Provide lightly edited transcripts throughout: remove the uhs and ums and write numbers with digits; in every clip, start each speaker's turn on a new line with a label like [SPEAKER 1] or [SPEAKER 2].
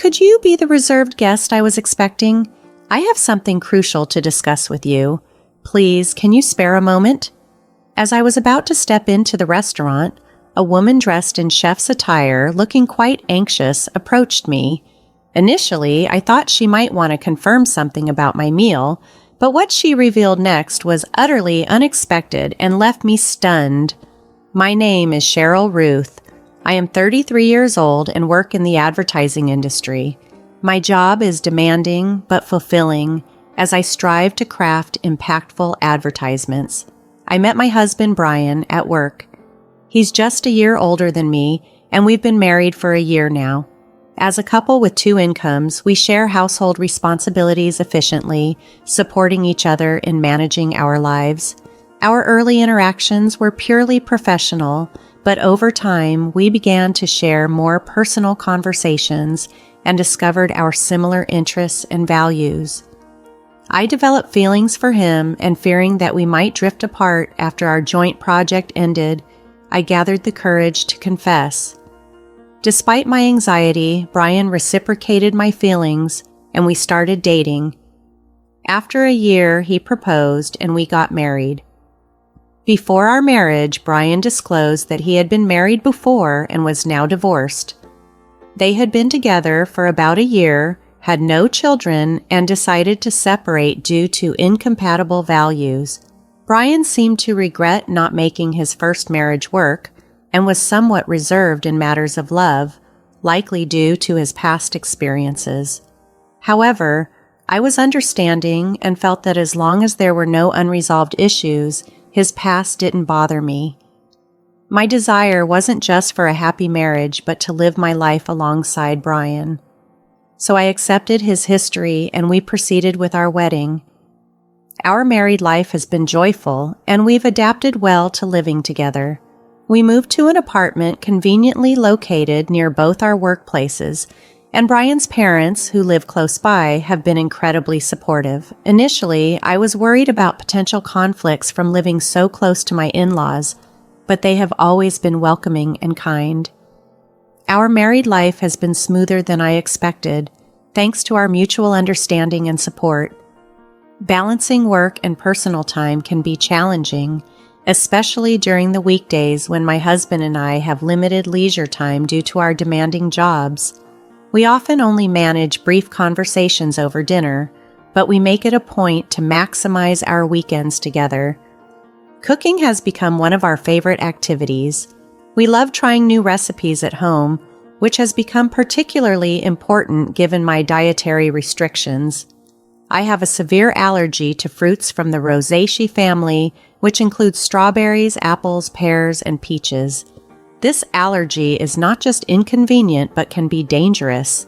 [SPEAKER 1] could you be the reserved guest I was expecting? I have something crucial to discuss with you. Please, can you spare a moment?" As I was about to step into the restaurant, a woman dressed in chef's attire, looking quite anxious, approached me. Initially, I thought she might want to confirm something about my meal, but what she revealed next was utterly unexpected and left me stunned. My name is Cheryl Ruth. I am 33 years old and work in the advertising industry. My job is demanding but fulfilling as I strive to craft impactful advertisements. I met my husband, Brian, at work. He's just a year older than me, and we've been married for a year now. As a couple with 2 incomes, we share household responsibilities efficiently, supporting each other in managing our lives. Our early interactions were purely professional, but over time, we began to share more personal conversations and discovered our similar interests and values. I developed feelings for him, and fearing that we might drift apart after our joint project ended, I gathered the courage to confess. Despite my anxiety, Brian reciprocated my feelings, and we started dating. After a year, he proposed, and we got married. Before our marriage, Brian disclosed that he had been married before and was now divorced. They had been together for about a year, had no children, and decided to separate due to incompatible values. Brian seemed to regret not making his first marriage work and was somewhat reserved in matters of love, likely due to his past experiences. However, I was understanding and felt that as long as there were no unresolved issues, his past didn't bother me. My desire wasn't just for a happy marriage, but to live my life alongside Brian. So I accepted his history and we proceeded with our wedding. Our married life has been joyful, and we've adapted well to living together. We moved to an apartment conveniently located near both our workplaces, and Brian's parents, who live close by, have been incredibly supportive. Initially, I was worried about potential conflicts from living so close to my in-laws, but they have always been welcoming and kind. Our married life has been smoother than I expected, thanks to our mutual understanding and support. Balancing work and personal time can be challenging, especially during the weekdays when my husband and I have limited leisure time due to our demanding jobs. We often only manage brief conversations over dinner, but we make it a point to maximize our weekends together. Cooking has become one of our favorite activities. We love trying new recipes at home, which has become particularly important given my dietary restrictions. I have a severe allergy to fruits from the Rosaceae family, which includes strawberries, apples, pears, and peaches. This allergy is not just inconvenient, but can be dangerous.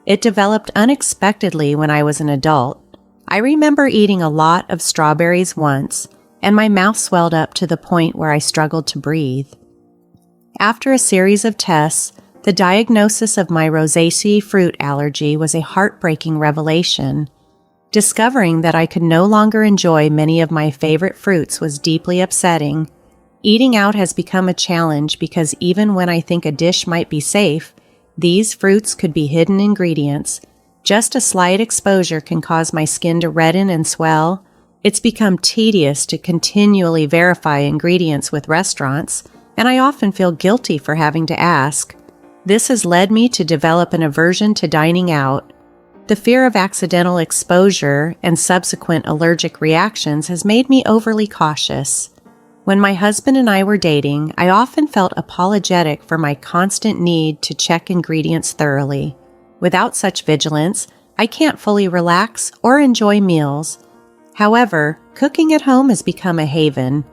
[SPEAKER 1] It developed unexpectedly when I was an adult. I remember eating a lot of strawberries once, and my mouth swelled up to the point where I struggled to breathe. After a series of tests, the diagnosis of my Rosaceae fruit allergy was a heartbreaking revelation. Discovering that I could no longer enjoy many of my favorite fruits was deeply upsetting. Eating out has become a challenge because even when I think a dish might be safe, these fruits could be hidden ingredients. Just a slight exposure can cause my skin to redden and swell. It's become tedious to continually verify ingredients with restaurants, and I often feel guilty for having to ask. This has led me to develop an aversion to dining out. The fear of accidental exposure and subsequent allergic reactions has made me overly cautious. When my husband and I were dating, I often felt apologetic for my constant need to check ingredients thoroughly. Without such vigilance, I can't fully relax or enjoy meals. However, cooking at home has become a haven.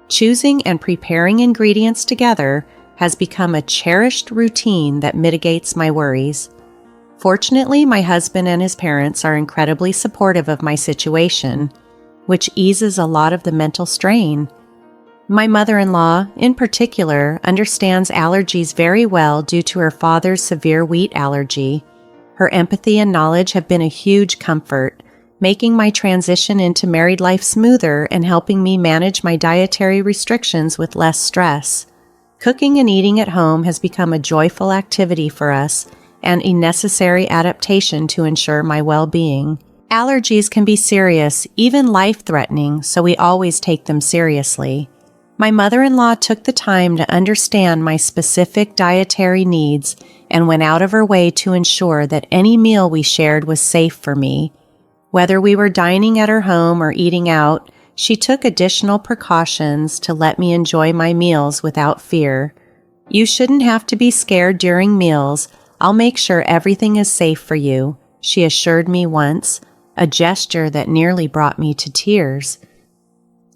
[SPEAKER 1] Choosing and preparing ingredients together has become a cherished routine that mitigates my worries. Fortunately, my husband and his parents are incredibly supportive of my situation, which eases a lot of the mental strain. My mother-in-law, in particular, understands allergies very well due to her father's severe wheat allergy. Her empathy and knowledge have been a huge comfort, making my transition into married life smoother and helping me manage my dietary restrictions with less stress. Cooking and eating at home has become a joyful activity for us, and a necessary adaptation to ensure my well-being. Allergies can be serious, even life-threatening, so we always take them seriously. My mother-in-law took the time to understand my specific dietary needs and went out of her way to ensure that any meal we shared was safe for me. Whether we were dining at her home or eating out, she took additional precautions to let me enjoy my meals without fear. "You shouldn't have to be scared during meals. I'll make sure everything is safe for you," she assured me once, a gesture that nearly brought me to tears.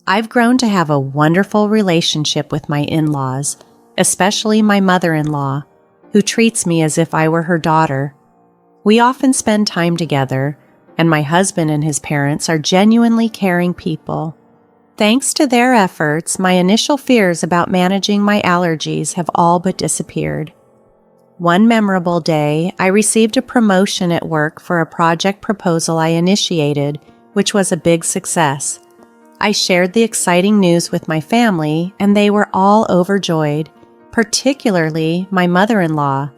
[SPEAKER 1] I've grown to have a wonderful relationship with my in-laws, especially my mother-in-law, who treats me as if I were her daughter. We often spend time together, and my husband and his parents are genuinely caring people. Thanks to their efforts, my initial fears about managing my allergies have all but disappeared. One memorable day, I received a promotion at work for a project proposal I initiated, which was a big success. I shared the exciting news with my family, and they were all overjoyed, particularly my mother-in-law.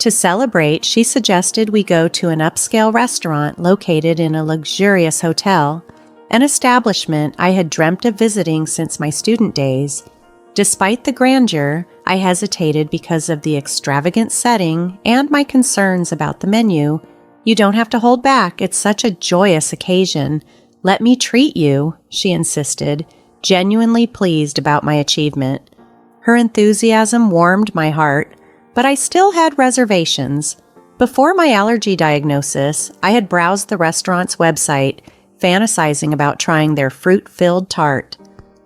[SPEAKER 1] To celebrate, she suggested we go to an upscale restaurant located in a luxurious hotel, an establishment I had dreamt of visiting since my student days. Despite the grandeur, I hesitated because of the extravagant setting and my concerns about the menu. "You don't have to hold back. It's such a joyous occasion. Let me treat you," she insisted, genuinely pleased about my achievement. Her enthusiasm warmed my heart, but I still had reservations. Before my allergy diagnosis, I had browsed the restaurant's website, fantasizing about trying their fruit-filled tart.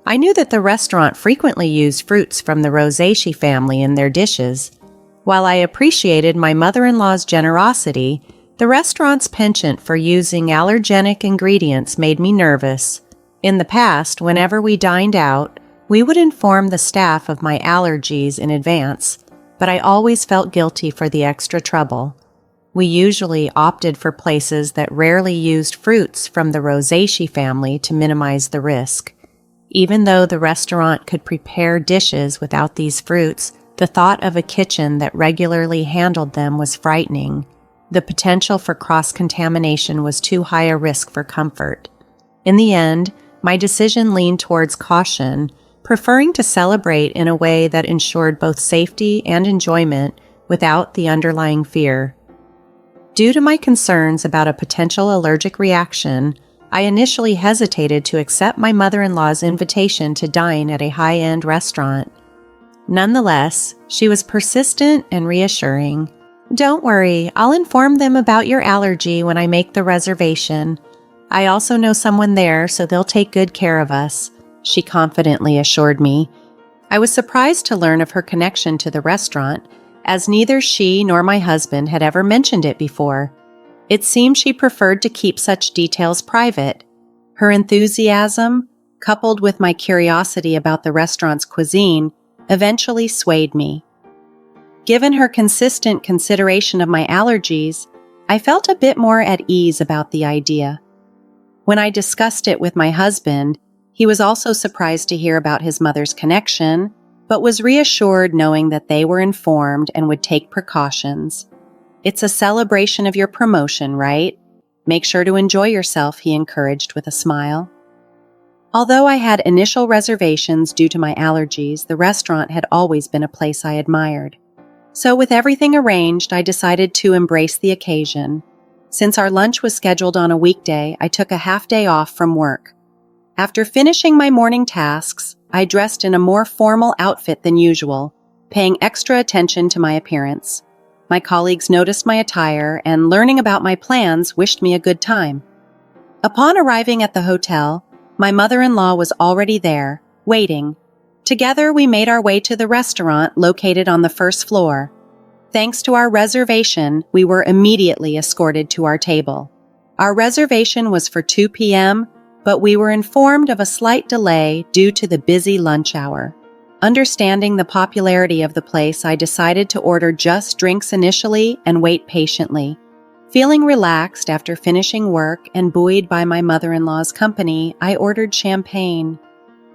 [SPEAKER 1] I knew that the restaurant frequently used fruits from the Rosaceae family in their dishes. While I appreciated my mother-in-law's generosity, the restaurant's penchant for using allergenic ingredients made me nervous. In the past, whenever we dined out, we would inform the staff of my allergies in advance, but I always felt guilty for the extra trouble. We usually opted for places that rarely used fruits from the Rosaceae family to minimize the risk. Even though the restaurant could prepare dishes without these fruits, the thought of a kitchen that regularly handled them was frightening. The potential for cross-contamination was too high a risk for comfort. In the end, my decision leaned towards caution, preferring to celebrate in a way that ensured both safety and enjoyment without the underlying fear. Due to my concerns about a potential allergic reaction, I initially hesitated to accept my mother-in-law's invitation to dine at a high-end restaurant. Nonetheless, she was persistent and reassuring. "Don't worry, I'll inform them about your allergy when I make the reservation. I also know someone there, so they'll take good care of us," she confidently assured me. I was surprised to learn of her connection to the restaurant, as neither she nor my husband had ever mentioned it before. It seemed she preferred to keep such details private. Her enthusiasm, coupled with my curiosity about the restaurant's cuisine, eventually swayed me. Given her consistent consideration of my allergies, I felt a bit more at ease about the idea. When I discussed it with my husband, he was also surprised to hear about his mother's connection, but was reassured knowing that they were informed and would take precautions. "It's a celebration of your promotion, right? Make sure to enjoy yourself," he encouraged with a smile. Although I had initial reservations due to my allergies, the restaurant had always been a place I admired. So with everything arranged, I decided to embrace the occasion. Since our lunch was scheduled on a weekday, I took a half day off from work. After finishing my morning tasks, I dressed in a more formal outfit than usual, paying extra attention to my appearance. My colleagues noticed my attire and, learning about my plans, wished me a good time. Upon arriving at the hotel, my mother-in-law was already there, waiting. Together, we made our way to the restaurant located on the first floor. Thanks to our reservation, we were immediately escorted to our table. Our reservation was for 2 p.m., but we were informed of a slight delay due to the busy lunch hour. Understanding the popularity of the place, I decided to order just drinks initially and wait patiently. Feeling relaxed after finishing work and buoyed by my mother-in-law's company, I ordered champagne.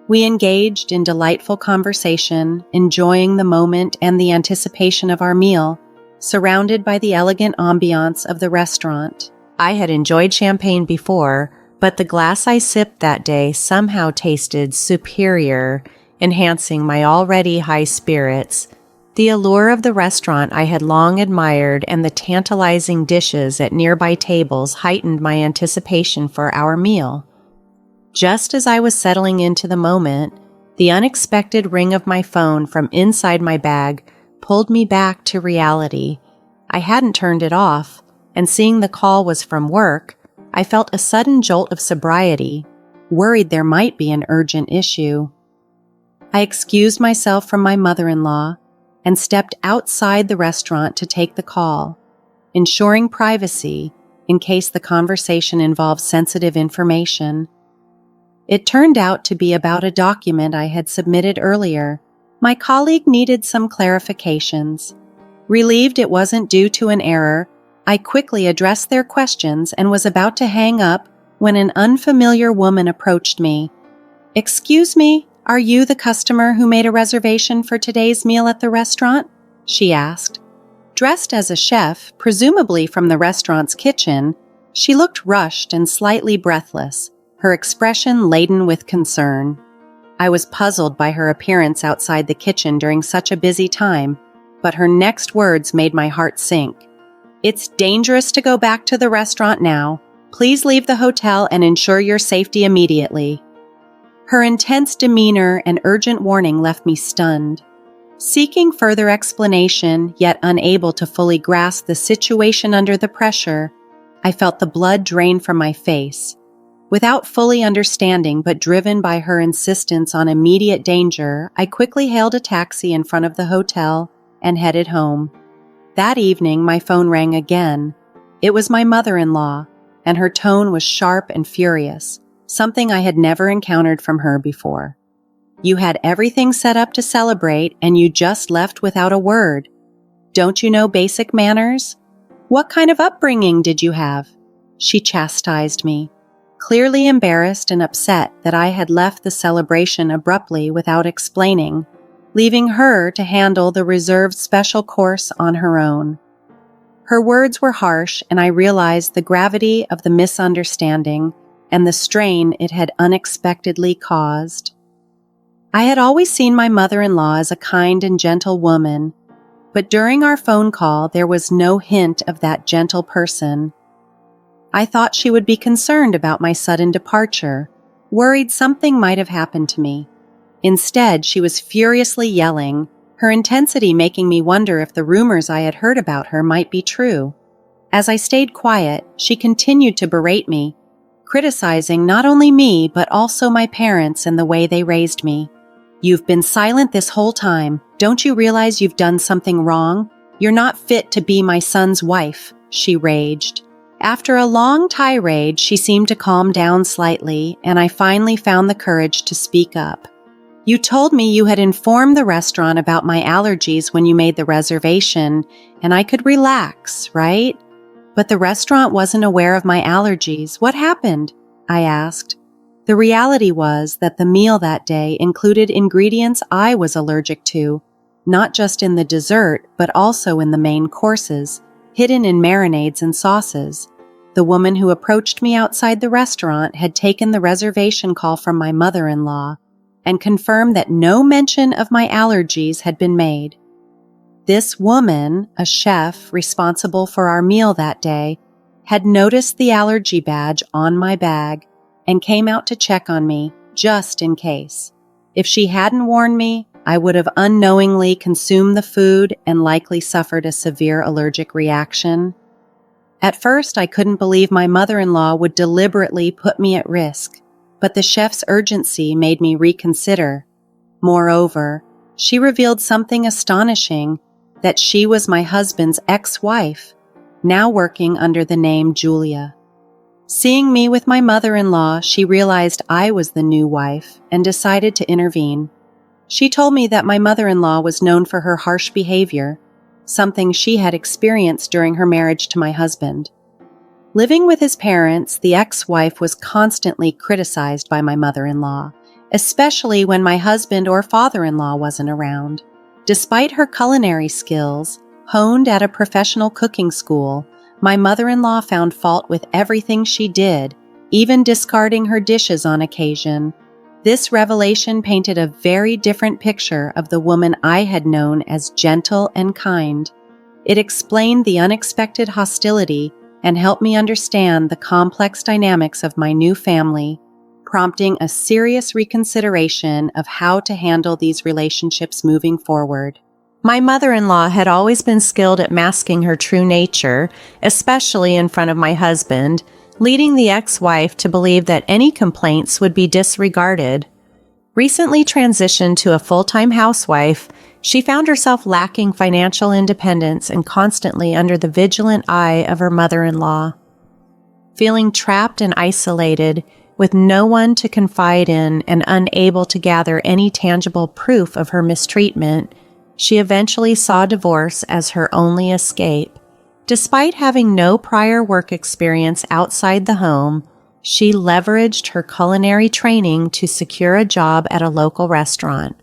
[SPEAKER 1] We engaged in delightful conversation, enjoying the moment and the anticipation of our meal, surrounded by the elegant ambiance of the restaurant. I had enjoyed champagne before, but the glass I sipped that day somehow tasted superior, enhancing my already high spirits. The allure of the restaurant I had long admired, and the tantalizing dishes at nearby tables heightened my anticipation for our meal. Just as I was settling into the moment, the unexpected ring of my phone from inside my bag pulled me back to reality. I hadn't turned it off, and seeing the call was from work, I felt a sudden jolt of sobriety, worried there might be an urgent issue. I excused myself from my mother-in-law and stepped outside the restaurant to take the call, ensuring privacy in case the conversation involved sensitive information. It turned out to be about a document I had submitted earlier. My colleague needed some clarifications. Relieved it wasn't due to an error, I quickly addressed their questions and was about to hang up when an unfamiliar woman approached me. "Excuse me, are you the customer who made a reservation for today's meal at the restaurant?" she asked. Dressed as a chef, presumably from the restaurant's kitchen, she looked rushed and slightly breathless, her expression laden with concern. I was puzzled by her appearance outside the kitchen during such a busy time, but her next words made my heart sink. "It's dangerous to go back to the restaurant now. Please leave the hotel and ensure your safety immediately." Her intense demeanor and urgent warning left me stunned. Seeking further explanation, yet unable to fully grasp the situation under the pressure, I felt the blood drain from my face. Without fully understanding but driven by her insistence on immediate danger, I quickly hailed a taxi in front of the hotel and headed home. That evening, my phone rang again. It was my mother-in-law, and her tone was sharp and furious, something I had never encountered from her before. "You had everything set up to celebrate, and you just left without a word. Don't you know basic manners? What kind of upbringing did you have?" She chastised me, clearly embarrassed and upset that I had left the celebration abruptly without explaining, leaving her to handle the reserved special course on her own. Her words were harsh, and I realized the gravity of the misunderstanding and the strain it had unexpectedly caused. I had always seen my mother-in-law as a kind and gentle woman, but during our phone call there was no hint of that gentle person. I thought she would be concerned about my sudden departure, worried something might have happened to me. Instead, she was furiously yelling, her intensity making me wonder if the rumors I had heard about her might be true. As I stayed quiet, she continued to berate me, criticizing not only me but also my parents and the way they raised me. "You've been silent this whole time. Don't you realize you've done something wrong? You're not fit to be my son's wife," she raged. After a long tirade, she seemed to calm down slightly, and I finally found the courage to speak up. "You told me you had informed the restaurant about my allergies when you made the reservation, and I could relax, right? But the restaurant wasn't aware of my allergies. What happened?" I asked. The reality was that the meal that day included ingredients I was allergic to, not just in the dessert, but also in the main courses, hidden in marinades and sauces. The woman who approached me outside the restaurant had taken the reservation call from my mother-in-law and confirmed that no mention of my allergies had been made. This woman, a chef responsible for our meal that day, had noticed the allergy badge on my bag and came out to check on me, just in case. If she hadn't warned me, I would have unknowingly consumed the food and likely suffered a severe allergic reaction. At first, I couldn't believe my mother-in-law would deliberately put me at risk, but the chef's urgency made me reconsider. Moreover, she revealed something astonishing, that she was my husband's ex-wife, now working under the name Julia. Seeing me with my mother-in-law, she realized I was the new wife and decided to intervene. She told me that my mother-in-law was known for her harsh behavior, something she had experienced during her marriage to my husband. Living with his parents, the ex-wife was constantly criticized by my mother-in-law, especially when my husband or father-in-law wasn't around. Despite her culinary skills, Honed at a professional cooking school, my mother-in-law found fault with everything she did, even discarding her dishes on occasion. This revelation painted a very different picture of the woman I had known as gentle and kind. It explained the unexpected hostility and helped me understand the complex dynamics of my new family, prompting a serious reconsideration of how to handle these relationships moving forward. My mother-in-law had always been skilled at masking her true nature, especially in front of my husband, leading the ex-wife to believe that any complaints would be disregarded. Recently transitioned to a full-time housewife, she found herself lacking financial independence and constantly under the vigilant eye of her mother-in-law. Feeling trapped and isolated, with no one to confide in and unable to gather any tangible proof of her mistreatment, she eventually saw divorce as her only escape. Despite having no prior work experience outside the home, she leveraged her culinary training to secure a job at a local restaurant.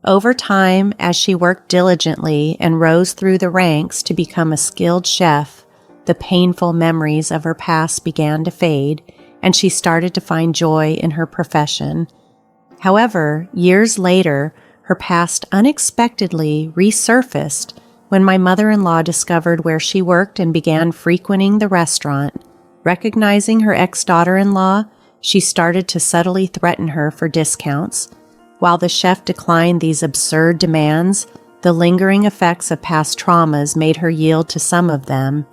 [SPEAKER 1] Over time, as she worked diligently and rose through the ranks to become a skilled chef, the painful memories of her past began to fade, and she started to find joy in her profession. However, years later, her past unexpectedly resurfaced when my mother-in-law discovered where she worked and began frequenting the restaurant. Recognizing her ex-daughter-in-law, she started to subtly threaten her for discounts. While the chef declined these absurd demands, the lingering effects of past traumas made her yield to some of them.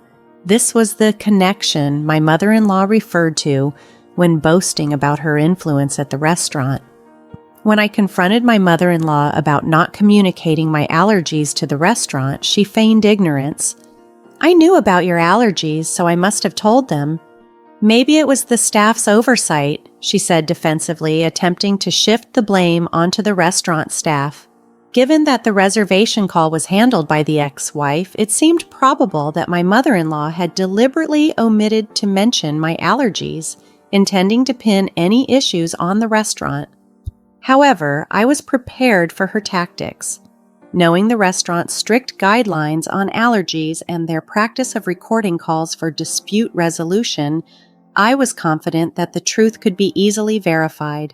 [SPEAKER 1] This was the connection my mother-in-law referred to when boasting about her influence at the restaurant. When I confronted my mother-in-law about not communicating my allergies to the restaurant, she feigned ignorance. "I knew about your allergies, so I must have told them." "Maybe it was the staff's oversight," she said defensively, attempting to shift the blame onto the restaurant staff. Given that the reservation call was handled by the ex-wife, it seemed probable that my mother-in-law had deliberately omitted to mention my allergies, intending to pin any issues on the restaurant. However, I was prepared for her tactics. Knowing the restaurant's strict guidelines on allergies and their practice of recording calls for dispute resolution, I was confident that the truth could be easily verified.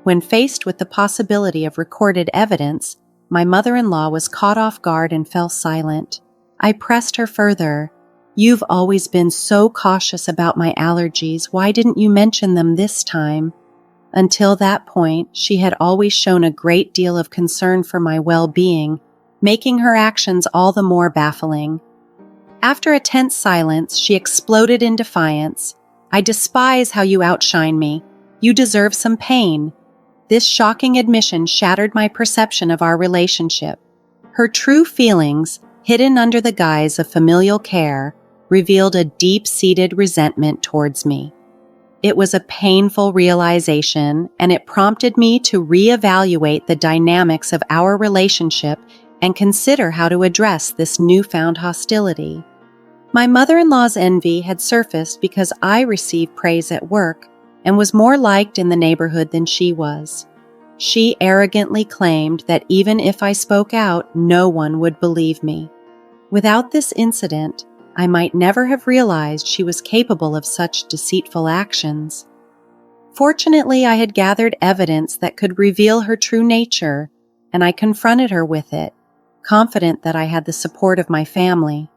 [SPEAKER 1] When faced with the possibility of recorded evidence, my mother-in-law was caught off guard and fell silent. I pressed her further. "You've always been so cautious about my allergies. Why didn't you mention them this time?" Until that point, she had always shown a great deal of concern for my well-being, making her actions all the more baffling. After a tense silence, she exploded in defiance. "I despise how you outshine me. You deserve some pain." This shocking admission shattered my perception of our relationship. Her true feelings, hidden under the guise of familial care, revealed a deep-seated resentment towards me. It was a painful realization, and it prompted me to reevaluate the dynamics of our relationship and consider how to address this newfound hostility. My mother-in-law's envy had surfaced because I received praise at work and was more liked in the neighborhood than she was. She arrogantly claimed that even if I spoke out, no one would believe me. Without this incident, I might never have realized she was capable of such deceitful actions. Fortunately, I had gathered evidence that could reveal her true nature, and I confronted her with it, confident that I had the support of my family.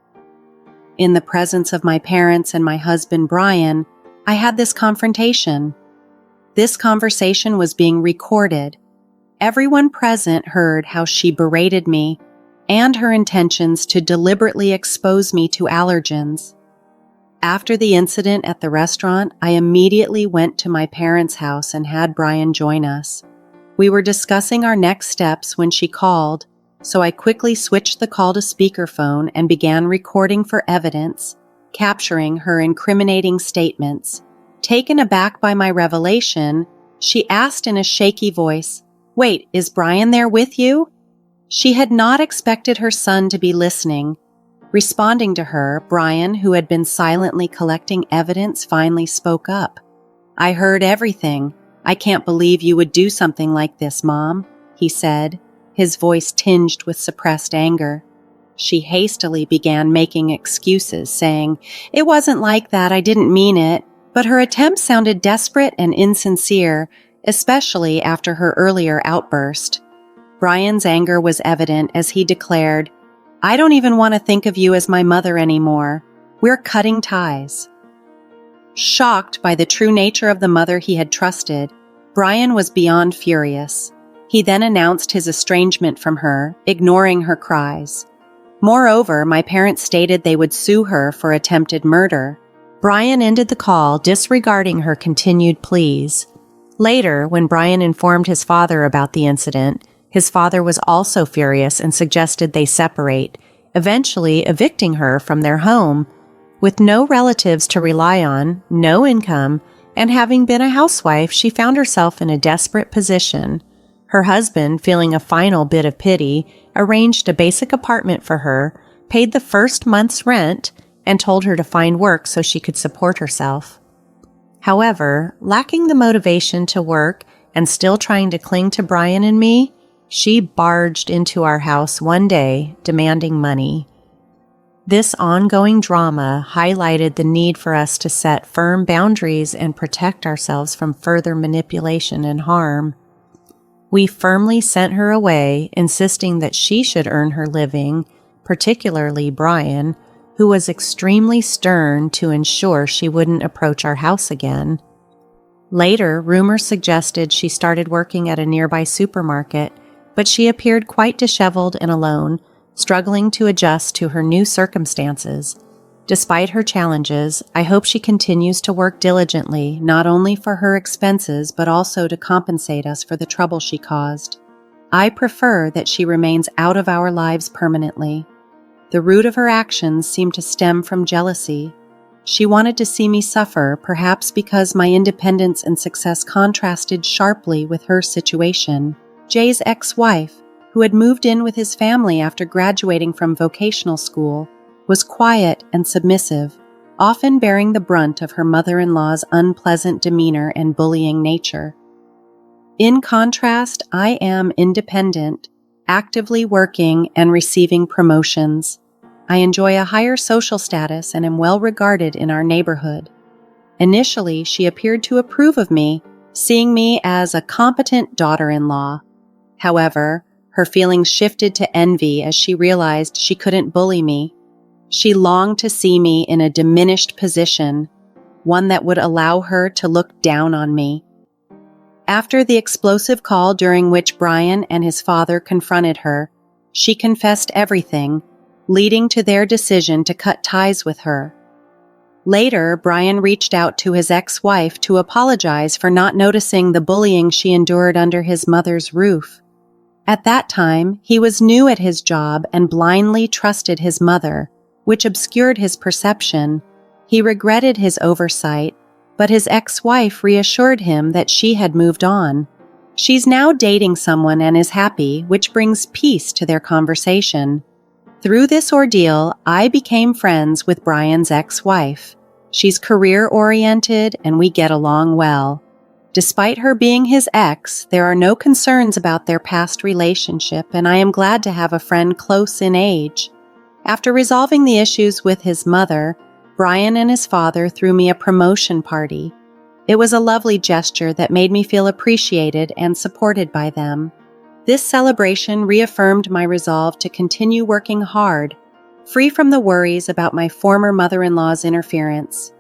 [SPEAKER 1] In the presence of my parents and my husband, Brian, I had this confrontation. This conversation was being recorded. Everyone present heard how she berated me and her intentions to deliberately expose me to allergens. After the incident at the restaurant, I immediately went to my parents' house and had Brian join us. We were discussing our next steps when she called, so I quickly switched the call to speakerphone and began recording for evidence, capturing her incriminating statements. Taken aback by my revelation, she asked in a shaky voice, "Wait, is Brian there with you?" She had not expected her son to be listening. Responding to her, Brian, who had been silently collecting evidence, finally spoke up. "I heard everything. I can't believe you would do something like this, Mom," he said, his voice tinged with suppressed anger. She hastily began making excuses, saying, "It wasn't like that, I didn't mean it," but her attempt sounded desperate and insincere, especially after her earlier outburst. Brian's anger was evident as he declared, "I don't even want to think of you as my mother anymore. We're cutting ties." Shocked by the true nature of the mother he had trusted, Brian was beyond furious. He then announced his estrangement from her, ignoring her cries. Moreover, my parents stated they would sue her for attempted murder. Brian ended the call, disregarding her continued pleas. Later, when Brian informed his father about the incident, his father was also furious and suggested they separate, eventually evicting her from their home. With no relatives to rely on, no income, and having been a housewife, she found herself in a desperate position. Her husband, feeling a final bit of pity, arranged a basic apartment for her, paid the first month's rent, and told her to find work so she could support herself. However, lacking the motivation to work and still trying to cling to Brian and me, she barged into our house one day, demanding money. This ongoing drama highlighted the need for us to set firm boundaries and protect ourselves from further manipulation and harm. We firmly sent her away, insisting that she should earn her living, particularly Brian, who was extremely stern to ensure she wouldn't approach our house again. Later, rumors suggested she started working at a nearby supermarket, but she appeared quite disheveled and alone, struggling to adjust to her new circumstances. Despite her challenges, I hope she continues to work diligently, not only for her expenses, but also to compensate us for the trouble she caused. I prefer that she remains out of our lives permanently. The root of her actions seemed to stem from jealousy. She wanted to see me suffer, perhaps because my independence and success contrasted sharply with her situation. Jay's ex-wife, who had moved in with his family after graduating from vocational school, was quiet and submissive, often bearing the brunt of her mother-in-law's unpleasant demeanor and bullying nature. In contrast, I am independent, actively working and receiving promotions. I enjoy a higher social status and am well regarded in our neighborhood. Initially, she appeared to approve of me, seeing me as a competent daughter-in-law. However, her feelings shifted to envy as she realized she couldn't bully me. She longed to see me in a diminished position, one that would allow her to look down on me. After the explosive call during which Brian and his father confronted her, she confessed everything, leading to their decision to cut ties with her. Later, Brian reached out to his ex-wife to apologize for not noticing the bullying she endured under his mother's roof. At that time, he was new at his job and blindly trusted his mother, which obscured his perception. He regretted his oversight, but his ex-wife reassured him that she had moved on. She's now dating someone and is happy, which brings peace to their conversation. Through this ordeal, I became friends with Brian's ex-wife. She's career-oriented and we get along well. Despite her being his ex, there are no concerns about their past relationship, and I am glad to have a friend close in age. After resolving the issues with his mother, Brian and his father threw me a promotion party. It was a lovely gesture that made me feel appreciated and supported by them. This celebration reaffirmed my resolve to continue working hard, free from the worries about my former mother-in-law's interference.